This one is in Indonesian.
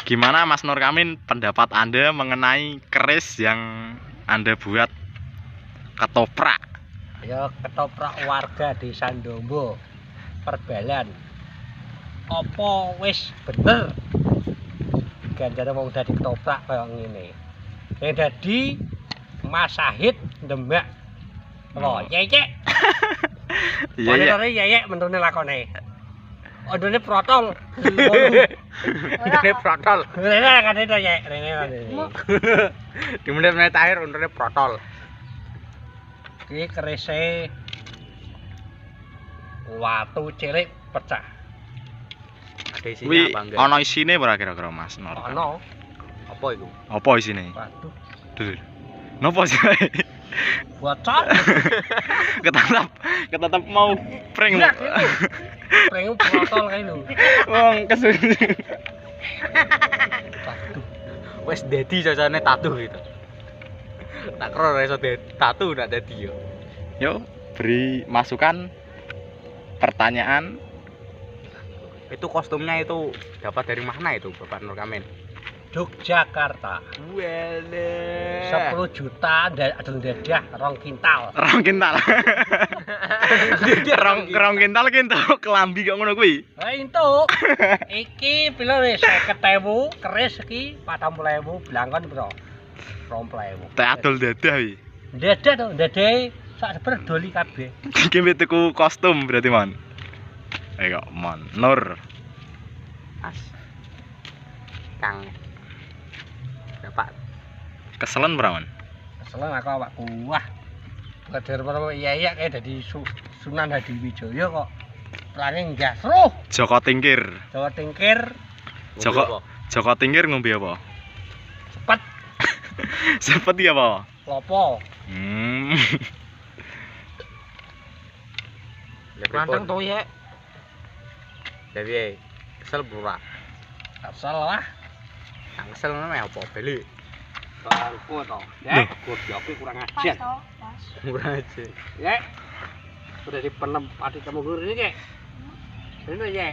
Gimana Mas Nurkamin pendapat Anda mengenai keris yang Anda buat ketoprak? Ya ketoprak warga Desa Ndombo Perbalan. Apa wis bener ganjane wong dadi ketoprak kaya ngene. Sing dadi Mas Sahid Demak. Lho, yeyek. Iya. Yeyek mentune lakone. Ondone protol. Ondone protol. Rene kan itu yek, rene. Di menit-menit akhir ondone protol. Iki kerise watu cilik pecah. Ada isinya Wi apa enggak? ana isine ora kira-kira Mas Nur? Ono Apa itu? Apa isine? watu Dul. Napa sih? bocor. Ketatap mau prank. Iya, prank protol kae lho. Wong kesun. Waduh. Wes dadi cocone tatu gitu. Tak kira ora iso tatu ndak dadi yo. Yo, beri masukan pertanyaan. Itu kostumnya itu dapat dari mana itu Bapak Nurkamin? Yogyakarta. Wele. 10 juta adol dadah 2 kintal. Rong kintal. Rong kintal ki entuk kelambi kok ngono kuwi. Lah entuk. Iki piro wis 50.000, keris iki 40.000, blangkon piro? 20.000. Teh adol dadah wi. Dadah to, dadahe sak seber doli kabeh. Iki tuku kostum berarti mon. Ayo mon, Nur. Mas. Kang. Bapak Keselen ora mon? Keselen aku awakku. Wah. Kader perlu yeyek kayak dadi Sunan Hadiwijaya kok. Plane njasruh. Joko Tingkir. Jawa Tingkir Joko Tingkir ngombe apa? cepet Sepet ya apa? lopo. Manteng to ya. Dewi kesel pura. Asal lah. Nang kesel ngono apa beli? Bangku to. Ya, goblok kurang ajar. Murah aja. Ya. Udah dipenem pati kamu guru ini, Kek. Ini ya.